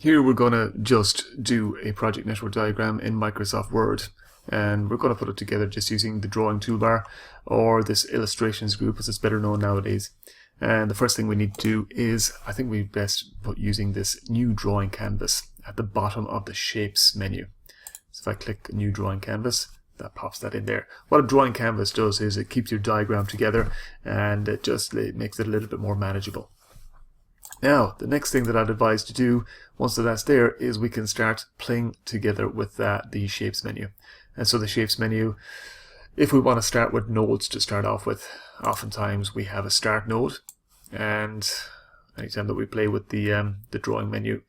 Here we're going to just do a project network diagram in Microsoft Word, and we're going to put it together just using the drawing toolbar, or this illustrations group as it's better known nowadays. And the first thing we need to do is, I think we best put using this new drawing canvas at the bottom of the shapes menu. So if I click new drawing canvas, that pops that in there. What a drawing canvas does is it keeps your diagram together, and it makes it a little bit more manageable. Now, the next thing that I'd advise to do, once that's there, is we can start playing together with the shapes menu. And so the shapes menu, if we want to start with nodes to start off with, oftentimes we have a start node, and anytime that we play with the drawing menu,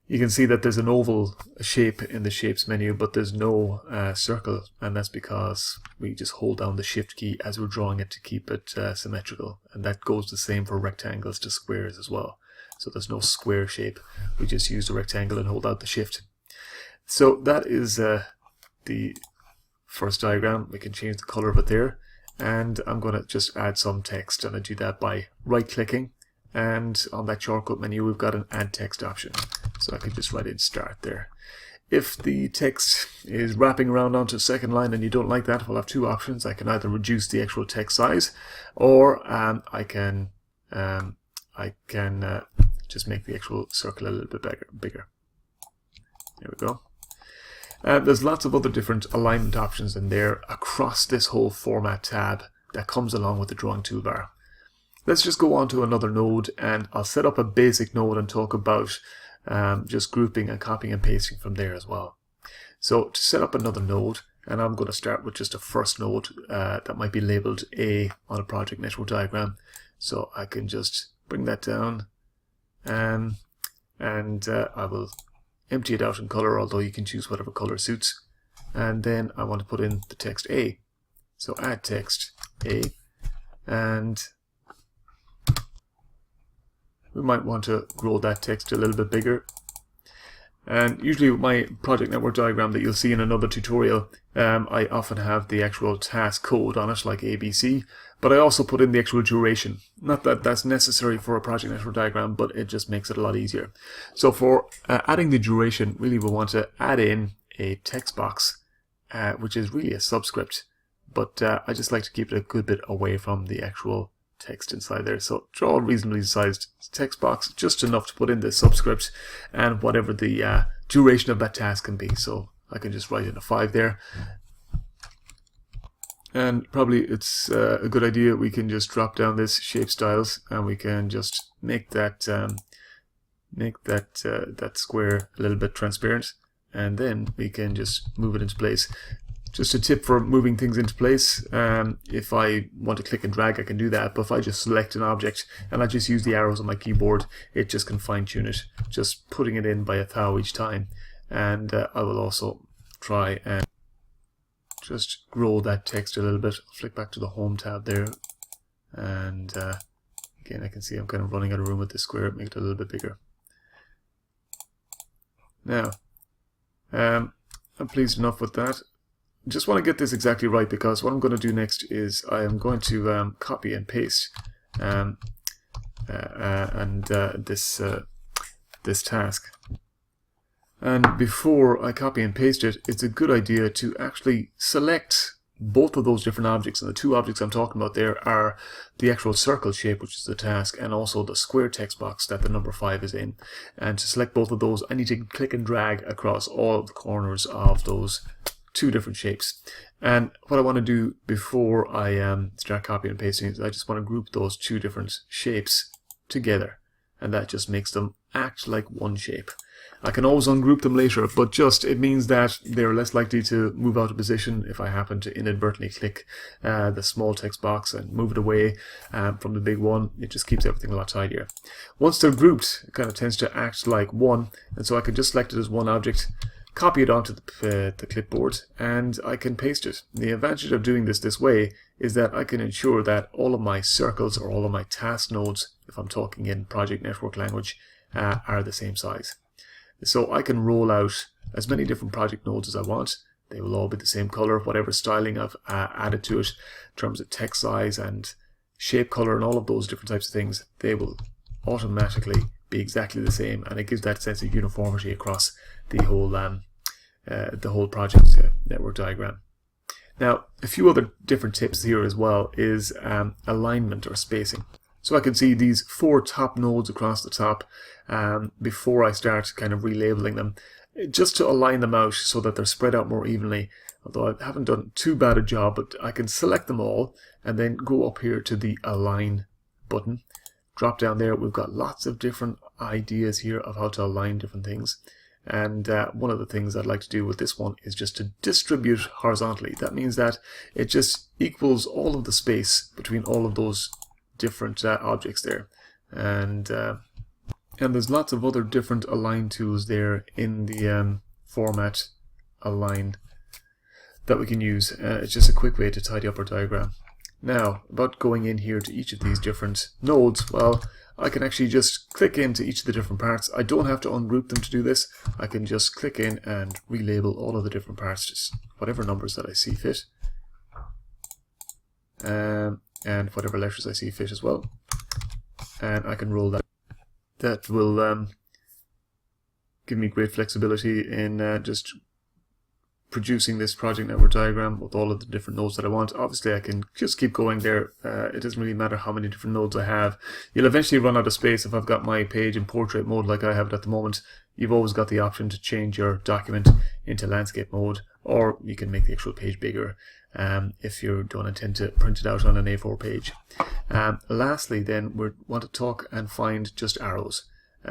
you can see that there's an oval shape in the shapes menu, but there's no circle, and that's because we just hold down the shift key as we're drawing it to keep it symmetrical. And that goes the same for rectangles to squares as well. So there's no square shape. We just use the rectangle and hold out the shift. So that is the first diagram. We can change the color of it there, and I'm going to just add some text, and I do that by right clicking, and on that shortcut menu we've got an add text option. So I could just write in start there. If the text is wrapping around onto the second line and you don't like that, we'll have two options. I can either reduce the actual text size, or I can just make the actual circle a little bit bigger. There we go. There's lots of other different alignment options in there across this whole format tab that comes along with the drawing toolbar. Let's just go on to another node, and I'll set up a basic node and talk about just grouping and copying and pasting from there as well. So to set up another node, and I'm going to start with just a first node that might be labeled A on a project network diagram. So I can just bring that down, and I will empty it out in color, although you can choose whatever color suits. And then I want to put in the text A. So add text A, and we might want to grow that text a little bit bigger. And usually with my project network diagram that you'll see in another tutorial, I often have the actual task code on it, like ABC, but I also put in the actual duration. Not that that's necessary for a project network diagram, but it just makes it a lot easier. So for adding the duration, really we want to add in a text box, which is really a subscript, but I just like to keep it a good bit away from the actual text inside there. So draw a reasonably sized text box, just enough to put in the subscript and whatever the duration of that task can be. So I can just write in a 5 there, and probably it's a good idea we can just drop down this shape styles, and we can just make that that square a little bit transparent, and then we can just move it into place. Just a tip for moving things into place, if I want to click and drag I can do that, but if I just select an object and I just use the arrows on my keyboard, it just can fine tune it, just putting it in by a thou each time. And I will also try and just grow that text a little bit. I'll flick back to the home tab there, and again I can see I'm kind of running out of room with this square. Make it a little bit bigger. Now I'm pleased enough with that. Just want to get this exactly right, because what I'm going to do next is I am going to copy and paste this task. And before I copy and paste it, it's a good idea to actually select both of those different objects. And the two objects I'm talking about there are the actual circle shape, which is the task, and also the square text box that the number 5 is in. And to select both of those, I need to click and drag across all of the corners of those two different shapes. And what I want to do before I start copying and pasting is I just want to group those two different shapes together, and that just makes them act like one shape. I can always ungroup them later, but just it means that they're less likely to move out of position if I happen to inadvertently click the small text box and move it away from the big one. It just keeps everything a lot tidier. Once they're grouped, it kind of tends to act like one, and so I can just select it as one object, copy it onto the clipboard, and I can paste it. The advantage of doing this way is that I can ensure that all of my circles, or all of my task nodes, if I'm talking in project network language, are the same size. So I can roll out as many different project nodes as I want. They will all be the same color, whatever styling I've added to it in terms of text size and shape color and all of those different types of things. They will automatically be exactly the same, and it gives that sense of uniformity across the whole project network diagram. Now, a few other different tips here as well is alignment or spacing. So I can see these 4 top nodes across the top before I start kind of relabeling them, just to align them out so that they're spread out more evenly. Although I haven't done too bad a job, but I can select them all and then go up here to the Align button. Drop down there, we've got lots of different ideas here of how to align different things. And one of the things I'd like to do with this one is just to distribute horizontally. That means that it just equals all of the space between all of those different objects there. And there's lots of other different align tools there in the format align that we can use. It's just a quick way to tidy up our diagram. Now, about going in here to each of these different nodes, well, I can actually just click into each of the different parts. I don't have to ungroup them to do this. I can just click in and relabel all of the different parts, just whatever numbers that I see fit. And whatever letters I see fit as well. And I can roll that. That will give me great flexibility in just producing this project network diagram with all of the different nodes that I want. Obviously I can just keep going there. It doesn't really matter how many different nodes I have. You'll eventually run out of space if I've got my page in portrait mode like I have it at the moment. You've always got the option to change your document into landscape mode, or you can make the actual page bigger if you don't intend to print it out on an A4 page. Lastly then, we want to talk and find just arrows.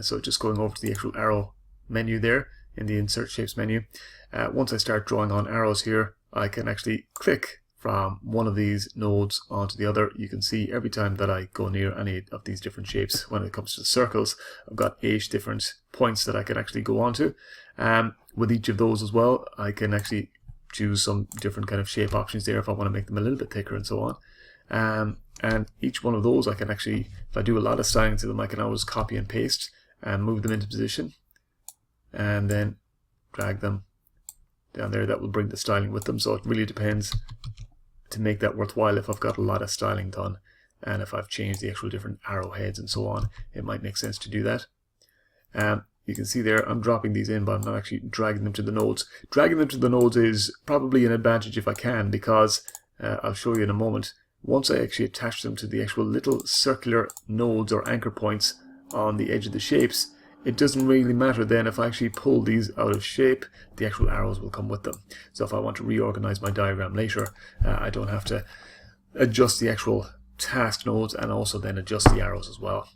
So just going over to the actual arrow menu there in the Insert Shapes menu. Once I start drawing on arrows here, I can actually click from one of these nodes onto the other. You can see every time that I go near any of these different shapes, when it comes to the circles, I've got 8 different points that I can actually go onto. With each of those as well, I can actually choose some different kind of shape options there if I want to make them a little bit thicker and so on. And each one of those I can actually, if I do a lot of styling to them, I can always copy and paste and move them into position and then drag them down there. That will bring the styling with them. So it really depends to make that worthwhile. If I've got a lot of styling done and if I've changed the actual different arrowheads and so on, it might make sense to do that. You can see there I'm dropping these in, but I'm not actually dragging them to the nodes. Dragging them to the nodes is probably an advantage if I can, because I'll show you in a moment, once I actually attach them to the actual little circular nodes or anchor points on the edge of the shapes, it doesn't really matter then if I actually pull these out of shape, the actual arrows will come with them. So if I want to reorganize my diagram later, I don't have to adjust the actual task nodes and also then adjust the arrows as well.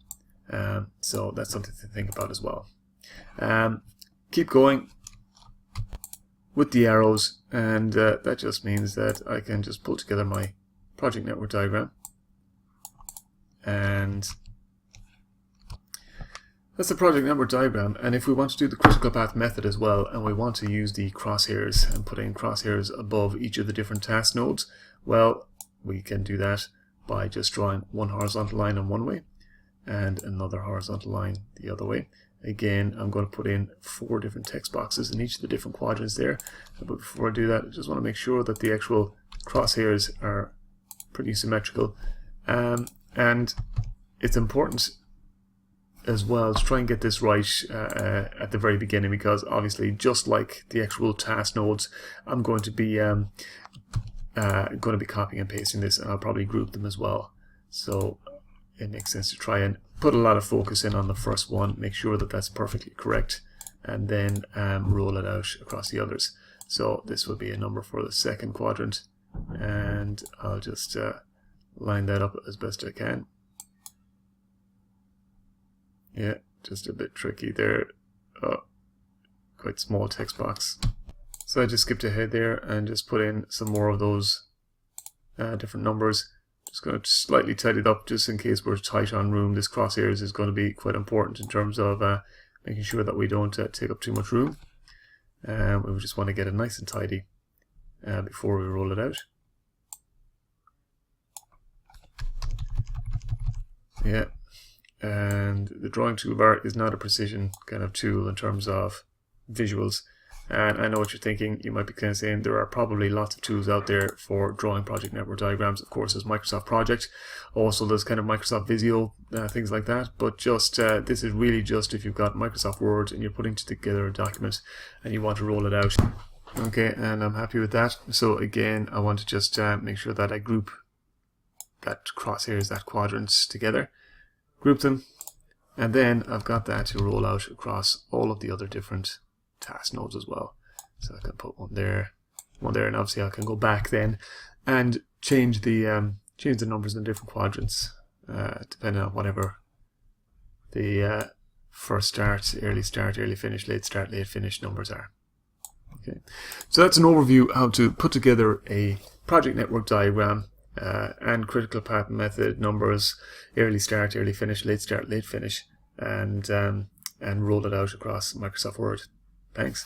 So that's something to think about as well. Keep going with the arrows, and that just means that I can just pull together my project network diagram, and that's the project network diagram. And if we want to do the critical path method as well, and we want to use the crosshairs and put in crosshairs above each of the different task nodes, well, we can do that by just drawing one horizontal line in one way and another horizontal line the other way. Again, I'm going to put in 4 different text boxes in each of the different quadrants there. But before I do that, I just want to make sure that the actual crosshairs are pretty symmetrical. And it's important as well to try and get this right at the very beginning, because obviously, just like the actual task nodes, I'm going to be copying and pasting this, and I'll probably group them as well. So it makes sense to try and put a lot of focus in on the first one, make sure that that's perfectly correct, and then roll it out across the others. So this will be a number for the second quadrant, and I'll just line that up as best I can. Yeah, just a bit tricky there. Oh, quite small text box. So I just skipped ahead there and just put in some more of those different numbers. Just going to slightly tidy it up just in case we're tight on room. This crosshairs is going to be quite important in terms of making sure that we don't take up too much room. We just want to get it nice and tidy before we roll it out. Yeah, and the drawing toolbar is not a precision kind of tool in terms of visuals. And I know what you're thinking. You might be kind of saying there are probably lots of tools out there for drawing project network diagrams. Of course, there's Microsoft Project. Also, there's kind of Microsoft Visio, things like that. But just this is really just if you've got Microsoft Word and you're putting together a document and you want to roll it out. Okay, and I'm happy with that. So again, I want to just make sure that I group that crosshairs, that quadrants together, group them, and then I've got that to roll out across all of the other different task nodes as well. So I can put one there, and obviously I can go back then and change the numbers in different quadrants depending on whatever the first start, early finish, late start, late finish numbers are. Okay, so that's an overview how to put together a project network diagram and critical path method numbers, early start, early finish, late start, late finish, and roll it out across Microsoft Word. Thanks.